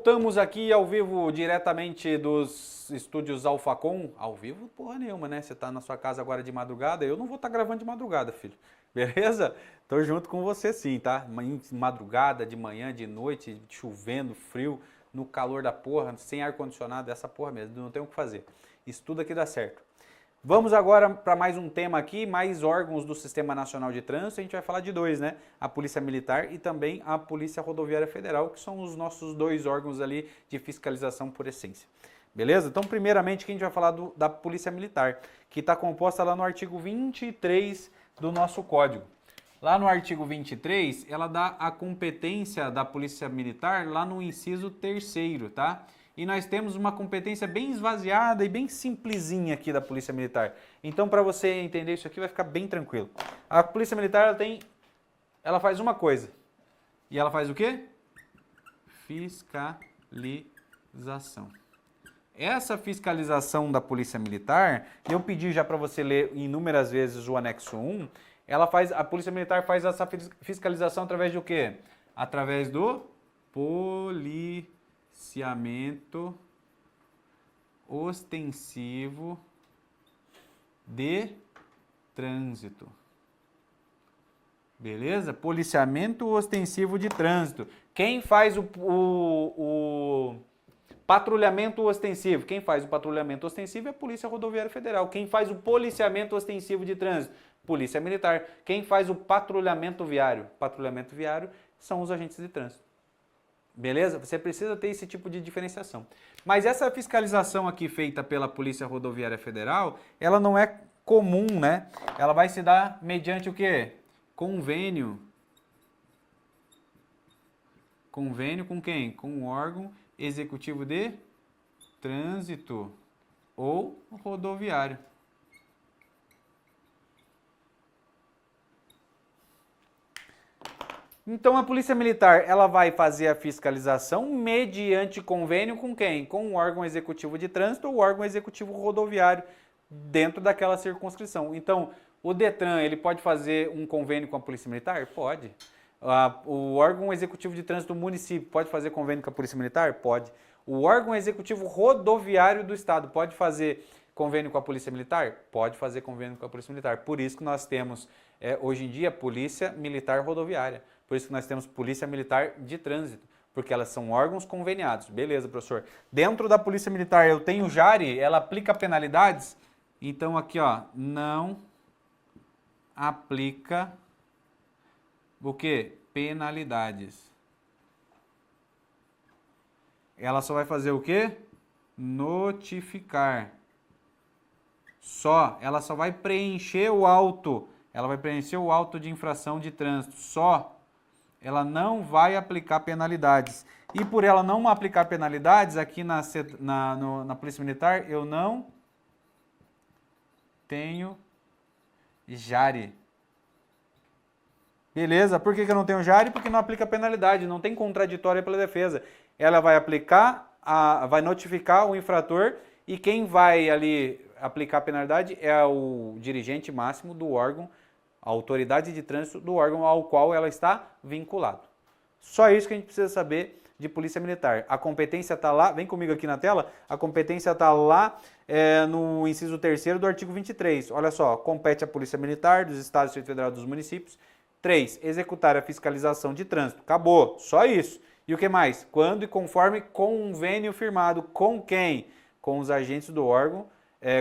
Voltamos aqui ao vivo, diretamente dos estúdios Alfacom. Ao vivo, porra nenhuma, né? Você tá na sua casa agora de madrugada, eu não vou estar gravando de madrugada, filho. Beleza? Tô junto com você sim, tá? De madrugada, de manhã, de noite, chovendo, frio, no calor da porra, sem ar-condicionado, essa porra mesmo, não tem o que fazer. Isso tudo aqui dá certo. Vamos agora para mais um tema aqui, mais órgãos do Sistema Nacional de Trânsito. A gente vai falar de dois, né? A Polícia Militar e também a Polícia Rodoviária Federal, que são os nossos dois órgãos ali de fiscalização por essência. Beleza? Então, primeiramente, que a gente vai falar da Polícia Militar, que está composta lá no artigo 23 do nosso Código. Lá no artigo 23, ela dá a competência da Polícia Militar lá no inciso 3º, tá? E nós temos uma competência bem esvaziada e bem simplesinha aqui da Polícia Militar. Então, para você entender isso aqui, vai ficar bem tranquilo. A Polícia Militar, ela faz uma coisa. E ela faz o quê? Fiscalização. Essa fiscalização da Polícia Militar, eu pedi já para você ler inúmeras vezes o anexo 1, a Polícia Militar faz essa fiscalização através de o quê? Através do policiamento ostensivo de trânsito. Beleza? Policiamento ostensivo de trânsito. Quem faz o patrulhamento ostensivo? Quem faz o patrulhamento ostensivo é a Polícia Rodoviária Federal. Quem faz o policiamento ostensivo de trânsito? Polícia Militar. Quem faz o patrulhamento viário? Patrulhamento viário são os agentes de trânsito. Beleza? Você precisa ter esse tipo de diferenciação. Mas essa fiscalização aqui feita pela Polícia Rodoviária Federal, ela não é comum, né? Ela vai se dar mediante o quê? Convênio. Convênio com quem? Com o órgão executivo de trânsito ou rodoviário. Então, a Polícia Militar, ela vai fazer a fiscalização mediante convênio com quem? Com o órgão executivo de trânsito ou o órgão executivo rodoviário, dentro daquela circunscrição. Então, o Detran, ele pode fazer um convênio com a Polícia Militar? Pode. O órgão executivo de trânsito do município pode fazer convênio com a Polícia Militar? Pode. O órgão executivo rodoviário do Estado pode fazer convênio com a Polícia Militar? Pode fazer convênio com a Polícia Militar. Por isso que nós temos, hoje em dia, Polícia Militar Rodoviária. Por isso que nós temos Polícia Militar de Trânsito, porque elas são órgãos conveniados. Beleza, professor. Dentro da Polícia Militar eu tenho JARE, ela aplica penalidades. Então aqui, ó, não aplica o quê? Penalidades. Ela só vai fazer o quê? Notificar. Ela só vai preencher o auto. Ela vai preencher o auto de infração de trânsito. Só. Ela não vai aplicar penalidades. E por ela não aplicar penalidades, aqui na Polícia Militar, eu não tenho JARE. Beleza? Por que eu não tenho JARE? Porque não aplica penalidade, não tem contraditória pela defesa. Ela vai vai notificar o infrator e quem vai ali aplicar a penalidade é o dirigente máximo do órgão, a autoridade de trânsito do órgão ao qual ela está vinculado. Só isso que a gente precisa saber de Polícia Militar. A competência está lá, vem comigo aqui na tela, a competência está lá no inciso 3º do artigo 23. Olha só, compete à Polícia Militar dos Estados, Distrito Federal, dos municípios. 3. Executar a fiscalização de trânsito. Acabou, só isso. E o que mais? Quando e conforme convênio firmado com quem? Com os agentes do órgão,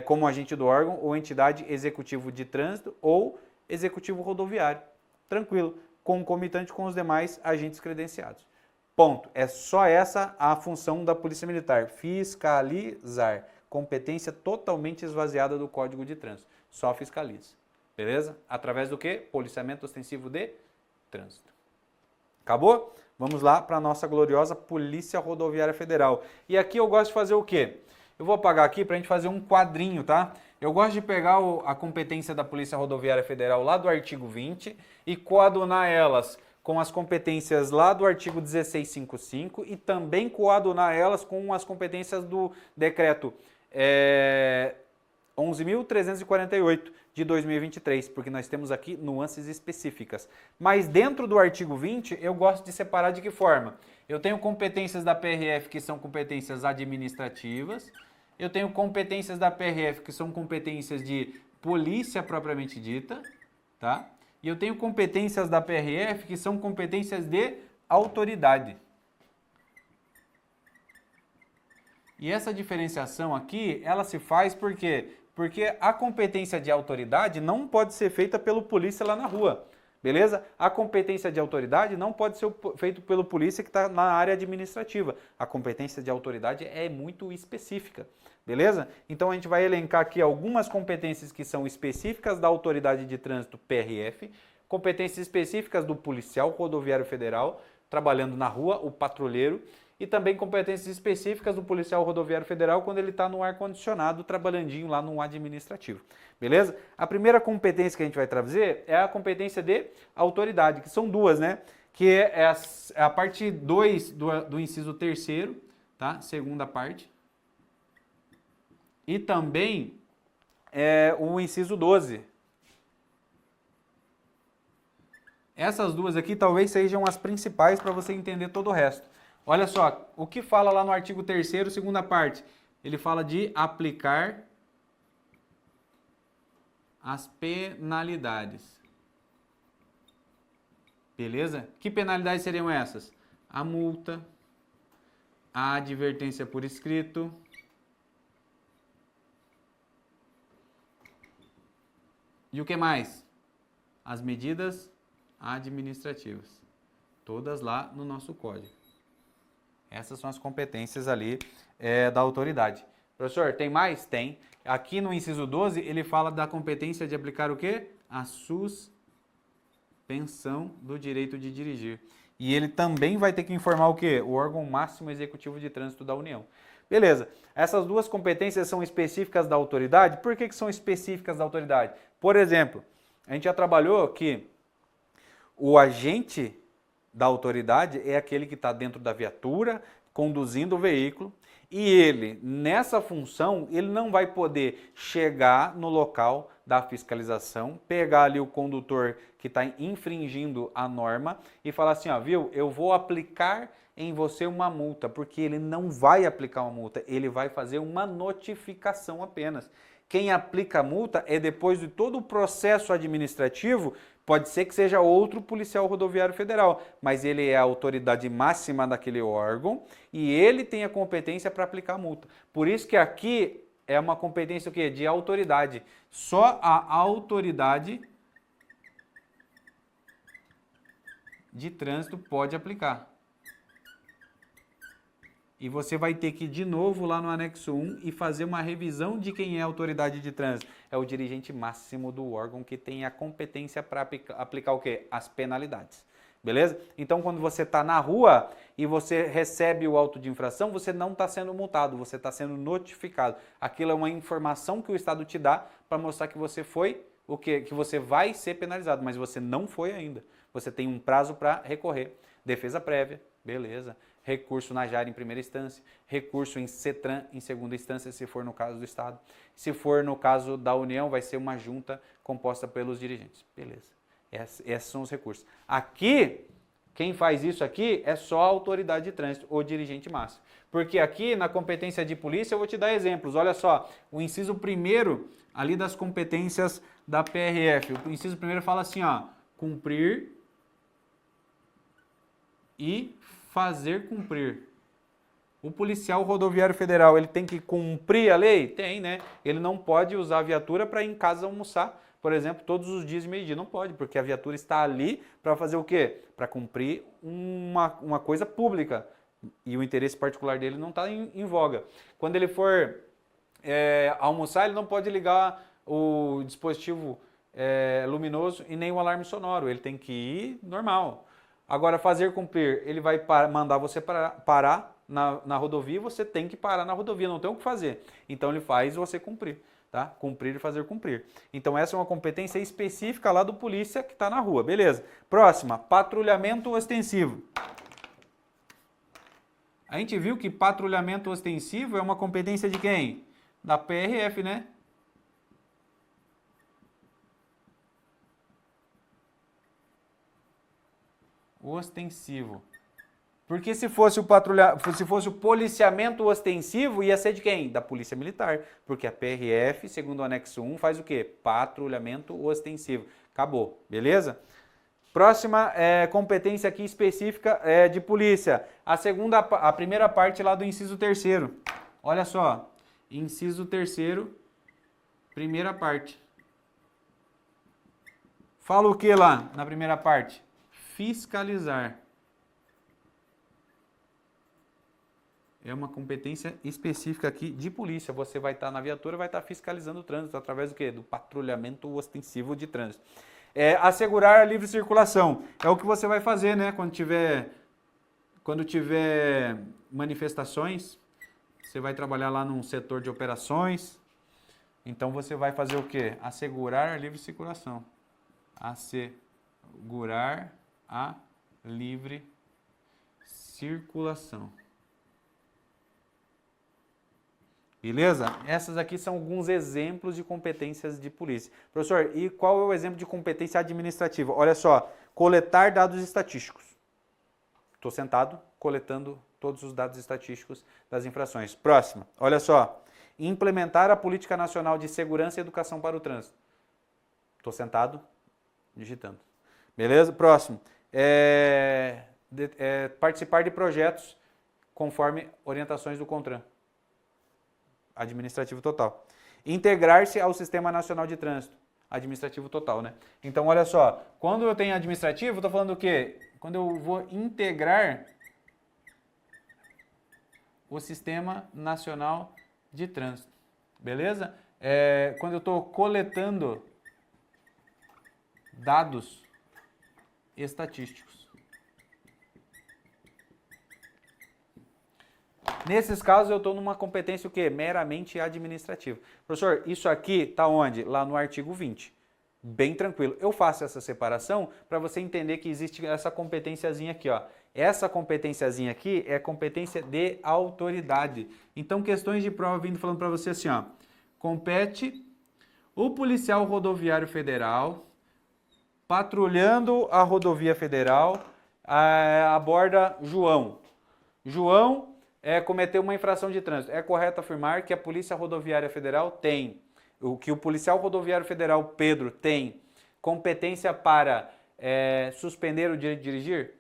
como agente do órgão ou entidade executivo de trânsito ou executivo rodoviário. Tranquilo, concomitante com os demais agentes credenciados. Ponto. É só essa a função da Polícia Militar, fiscalizar. Competência totalmente esvaziada do Código de Trânsito. Só fiscaliza. Beleza? Através do quê? Policiamento ostensivo de trânsito. Acabou? Vamos lá para a nossa gloriosa Polícia Rodoviária Federal. E aqui eu gosto de fazer o quê? Eu vou apagar aqui para a gente fazer um quadrinho, tá? Eu gosto de pegar a competência da Polícia Rodoviária Federal lá do artigo 20 e coadunar elas com as competências lá do artigo 1655 e também coadunar elas com as competências do decreto 11.348, de 2023, porque nós temos aqui nuances específicas. Mas dentro do artigo 20, eu gosto de separar de que forma? Eu tenho competências da PRF que são competências administrativas, eu tenho competências da PRF que são competências de polícia propriamente dita, tá? E eu tenho competências da PRF que são competências de autoridade. E essa diferenciação aqui, ela se faz por quê? Porque a competência de autoridade não pode ser feita pelo polícia lá na rua, beleza? A competência de autoridade não pode ser feita pelo polícia que está na área administrativa. A competência de autoridade é muito específica, beleza? Então a gente vai elencar aqui algumas competências que são específicas da autoridade de trânsito PRF, competências específicas do policial rodoviário federal, trabalhando na rua, o patrulheiro, e também competências específicas do policial rodoviário federal quando ele está no ar-condicionado, trabalhandinho lá no administrativo. Beleza? A primeira competência que a gente vai trazer é a competência de autoridade, que são duas, né? Que é a parte 2 do inciso 3º, tá? Segunda parte. E também o inciso 12. Essas duas aqui talvez sejam as principais para você entender todo o resto. Olha só, o que fala lá no artigo 3º, segunda parte? Ele fala de aplicar as penalidades. Beleza? Que penalidades seriam essas? A multa, a advertência por escrito, e o que mais? As medidas administrativas. Todas lá no nosso código. Essas são as competências ali da autoridade. Professor, tem mais? Tem. Aqui no inciso 12, ele fala da competência de aplicar o quê? A suspensão do direito de dirigir. E ele também vai ter que informar o quê? O órgão máximo executivo de trânsito da União. Beleza. Essas duas competências são específicas da autoridade. Por que são específicas da autoridade? Por exemplo, a gente já trabalhou que o agente da autoridade é aquele que está dentro da viatura, conduzindo o veículo, e ele, nessa função, ele não vai poder chegar no local da fiscalização, pegar ali o condutor que está infringindo a norma e falar assim, ó, viu, eu vou aplicar em você uma multa, porque ele não vai aplicar uma multa, ele vai fazer uma notificação apenas. Quem aplica a multa é depois de todo o processo administrativo. Pode ser que seja outro policial rodoviário federal, mas ele é a autoridade máxima daquele órgão e ele tem a competência para aplicar a multa. Por isso que aqui é uma competência o quê? De autoridade. Só a autoridade de trânsito pode aplicar. E você vai ter que ir de novo lá no anexo 1 e fazer uma revisão de quem é a autoridade de trânsito. É o dirigente máximo do órgão que tem a competência para aplicar o quê? As penalidades. Beleza? Então, quando você está na rua e você recebe o auto de infração, você não está sendo multado, você está sendo notificado. Aquilo é uma informação que o Estado te dá para mostrar que você foi, o quê? Que você vai ser penalizado, mas você não foi ainda. Você tem um prazo para recorrer. Defesa prévia, beleza. Recurso na JAR em primeira instância, recurso em CETRAN em segunda instância, se for no caso do Estado. Se for no caso da União, vai ser uma junta composta pelos dirigentes. Beleza. Esses são os recursos. Aqui, quem faz isso aqui é só a autoridade de trânsito, o dirigente máximo. Porque aqui, na competência de polícia, eu vou te dar exemplos. Olha só, o inciso 1º, ali das competências da PRF. O inciso 1º fala assim, ó, cumprir e fazer cumprir. O policial rodoviário federal, ele tem que cumprir a lei? Tem, né? Ele não pode usar a viatura para ir em casa almoçar, por exemplo, todos os dias de meio-dia. Não pode, porque a viatura está ali para fazer o quê? Para cumprir uma coisa pública. E o interesse particular dele não está em voga. Quando ele for almoçar, ele não pode ligar o dispositivo luminoso e nem o alarme sonoro. Ele tem que ir normal. Agora, fazer cumprir, ele vai mandar você parar na rodovia, você tem que parar na rodovia, não tem o que fazer. Então, ele faz você cumprir, tá? Cumprir e fazer cumprir. Então, essa é uma competência específica lá do polícia que está na rua, beleza? Próxima, patrulhamento ostensivo. A gente viu que patrulhamento ostensivo é uma competência de quem? Da PRF, né? ostensivo. Porque se fosse o policiamento ostensivo, ia ser de quem? Da Polícia Militar. Porque a PRF, segundo o anexo 1, faz o quê? Patrulhamento ostensivo. Acabou, beleza? Próxima competência aqui específica de polícia. A primeira parte lá do inciso 3º. Olha só, inciso 3º, primeira parte. Fala o que lá na primeira parte? Fiscalizar. É uma competência específica aqui de polícia. Você vai estar na viatura, vai estar fiscalizando o trânsito através do quê? Do patrulhamento ostensivo de trânsito. Assegurar a livre circulação. É o que você vai fazer, né? Quando tiver manifestações, você vai trabalhar lá num setor de operações. Então você vai fazer o quê? Assegurar a livre circulação. Assegurar a livre circulação. Beleza? Essas aqui são alguns exemplos de competências de polícia. Professor, e qual é o exemplo de competência administrativa? Olha só, coletar dados estatísticos. Estou sentado coletando todos os dados estatísticos das infrações. Próxima, olha só. Implementar a Política Nacional de Segurança e Educação para o Trânsito. Estou sentado digitando. Beleza? Próximo. Participar de projetos conforme orientações do CONTRAN. Administrativo total. Integrar-se ao Sistema Nacional de Trânsito. Administrativo total, né? Então, olha só. Quando eu tenho administrativo, estou falando o quê? Quando eu vou integrar o Sistema Nacional de Trânsito. Beleza? Quando eu estou coletando dados estatísticos. Nesses casos, eu estou numa competência o quê? Meramente administrativa. Professor, isso aqui está onde? Lá no artigo 20. Bem tranquilo. Eu faço essa separação para você entender que existe essa competênciazinha aqui, ó. Essa competênciazinha aqui é competência de autoridade. Então, questões de prova vindo falando para você assim, ó. Compete o policial rodoviário federal, patrulhando a rodovia federal, aborda João. João cometeu uma infração de trânsito. É correto afirmar que a Polícia Rodoviária Federal tem, que o policial rodoviário federal Pedro tem competência para suspender o direito de dirigir?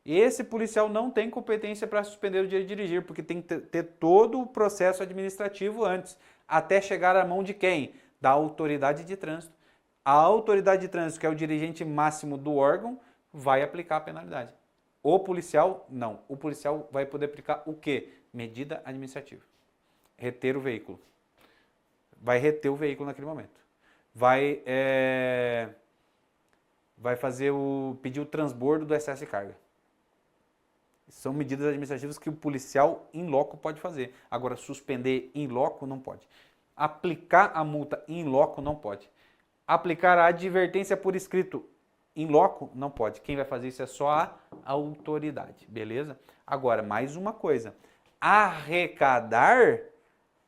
Esse policial não tem competência para suspender o direito de dirigir, porque tem que ter todo o processo administrativo antes, até chegar à mão de quem? Da autoridade de trânsito. A autoridade de trânsito, que é o dirigente máximo do órgão, vai aplicar a penalidade. O policial, não. O policial vai poder aplicar o quê? Medida administrativa. Reter o veículo. Vai reter o veículo naquele momento. Vai pedir o transbordo do excesso de carga. São medidas administrativas que o policial in loco pode fazer. Agora, suspender in loco não pode. Aplicar a multa in loco não pode. Aplicar a advertência por escrito in loco não pode. Quem vai fazer isso é só a autoridade, beleza? Agora, mais uma coisa. Arrecadar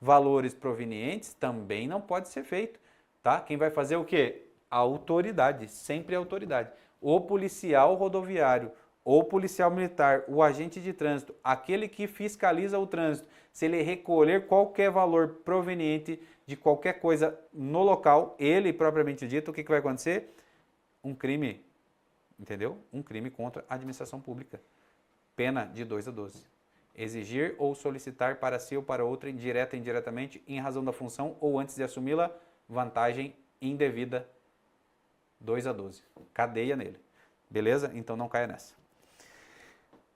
valores provenientes também não pode ser feito, tá? Quem vai fazer o quê? A autoridade, sempre a autoridade. O policial rodoviário, o policial militar, o agente de trânsito, aquele que fiscaliza o trânsito, se ele recolher qualquer valor proveniente de qualquer coisa no local, ele propriamente dito, o que vai acontecer? Um crime, entendeu? Um crime contra a administração pública. Pena de 2 a 12. Exigir ou solicitar para si ou para outra, direta ou indiretamente, em razão da função ou antes de assumi-la, vantagem indevida, 2 a 12. Cadeia nele. Beleza? Então não caia nessa.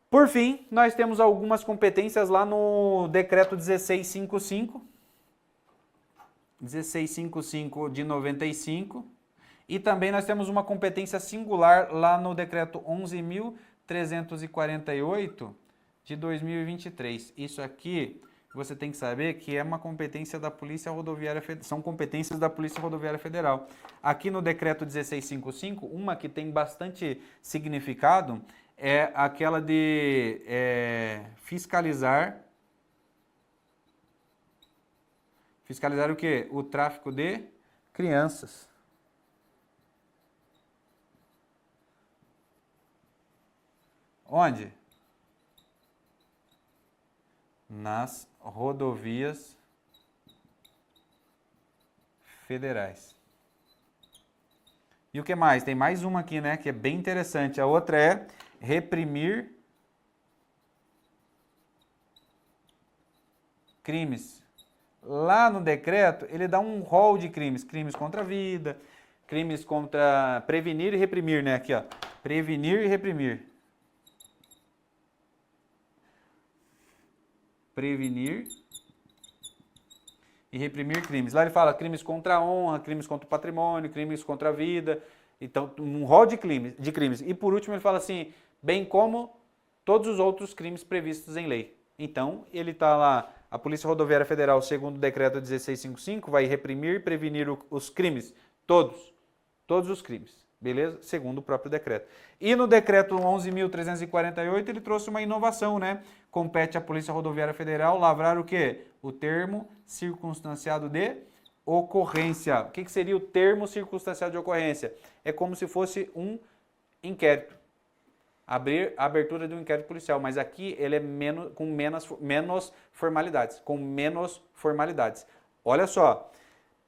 Por fim, nós temos algumas competências lá no decreto 1655. 1655 de 95. E também nós temos uma competência singular lá no decreto 11.348 de 2023. Isso aqui você tem que saber que é uma competência da Polícia Rodoviária Federal, são competências da Polícia Rodoviária Federal. Aqui no decreto 1655, uma que tem bastante significado é aquela de fiscalizar o quê? O tráfico de crianças. Onde? Nas rodovias federais. E o que mais? Tem mais uma aqui, né, que é bem interessante. A outra é reprimir crimes. Lá no decreto, ele dá um rol de crimes. Crimes contra a vida, crimes contra prevenir e reprimir, né? Aqui, ó. Prevenir e reprimir. Prevenir e reprimir crimes. Lá ele fala crimes contra a honra, crimes contra o patrimônio, crimes contra a vida. Então, um rol de crimes. E por último, ele fala assim, bem como todos os outros crimes previstos em lei. Então, ele está lá, a Polícia Rodoviária Federal, segundo o decreto 1655, vai reprimir e prevenir os crimes, todos os crimes, beleza? Segundo o próprio decreto. E no decreto 11.348, ele trouxe uma inovação, né? Compete à Polícia Rodoviária Federal lavrar o quê? O termo circunstanciado de ocorrência. O que seria o termo circunstanciado de ocorrência? É como se fosse um inquérito. Abrir a abertura de um inquérito policial, mas aqui ele é com menos formalidades. Olha só,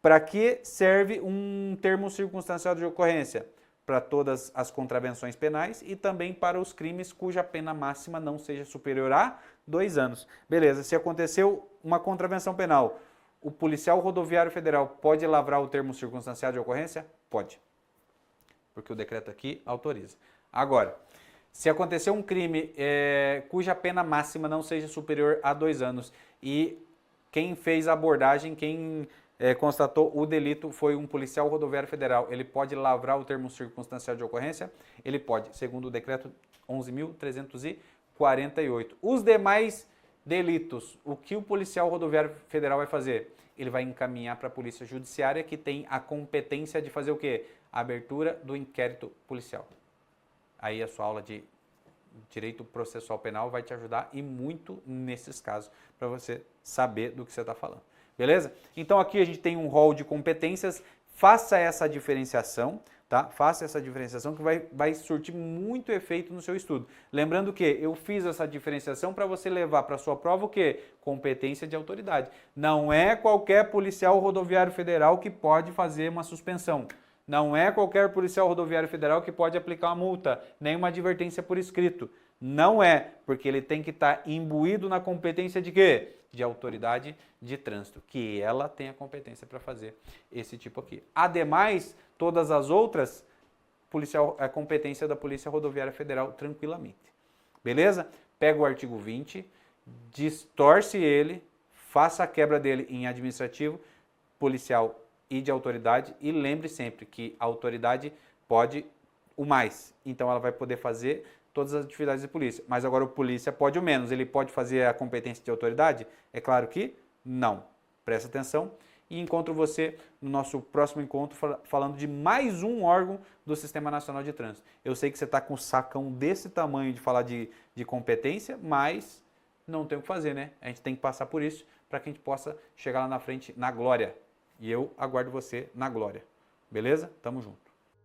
para que serve um termo circunstancial de ocorrência? Para todas as contravenções penais e também para os crimes cuja pena máxima não seja superior a 2 anos. Beleza, se aconteceu uma contravenção penal, o policial rodoviário federal pode lavrar o termo circunstancial de ocorrência? Pode, porque o decreto aqui autoriza. Agora, se aconteceu um crime cuja pena máxima não seja superior a 2 anos e quem fez a abordagem, quem constatou o delito foi um policial rodoviário federal, ele pode lavrar o termo circunstancial de ocorrência? Ele pode, segundo o decreto 11.348. Os demais delitos, o que o policial rodoviário federal vai fazer? Ele vai encaminhar para a polícia judiciária que tem a competência de fazer o quê? A abertura do inquérito policial. Aí a sua aula de Direito Processual Penal vai te ajudar e muito nesses casos para você saber do que você está falando. Beleza? Então aqui a gente tem um rol de competências, faça essa diferenciação, tá? Faça essa diferenciação que vai surtir muito efeito no seu estudo. Lembrando que eu fiz essa diferenciação para você levar para a sua prova o quê? Competência de autoridade. Não é qualquer policial rodoviário federal que pode fazer uma suspensão. Não é qualquer policial rodoviário federal que pode aplicar uma multa, nem uma advertência por escrito. Não é, porque ele tem que estar imbuído na competência de quê? De autoridade de trânsito, que ela tem a competência para fazer esse tipo aqui. Ademais, todas as outras, a competência da Polícia Rodoviária Federal tranquilamente. Beleza? Pega o artigo 20, distorce ele, faça a quebra dele em administrativo, policial e de autoridade, e lembre sempre que a autoridade pode o mais, então ela vai poder fazer todas as atividades de polícia, mas agora o polícia pode o menos, ele pode fazer a competência de autoridade? É claro que não. Presta atenção e encontro você no nosso próximo encontro falando de mais um órgão do Sistema Nacional de Trânsito. Eu sei que você está com um sacão desse tamanho de falar de competência, mas não tem o que fazer, né? A gente tem que passar por isso para que a gente possa chegar lá na frente na glória. E eu aguardo você na glória. Beleza? Tamo junto.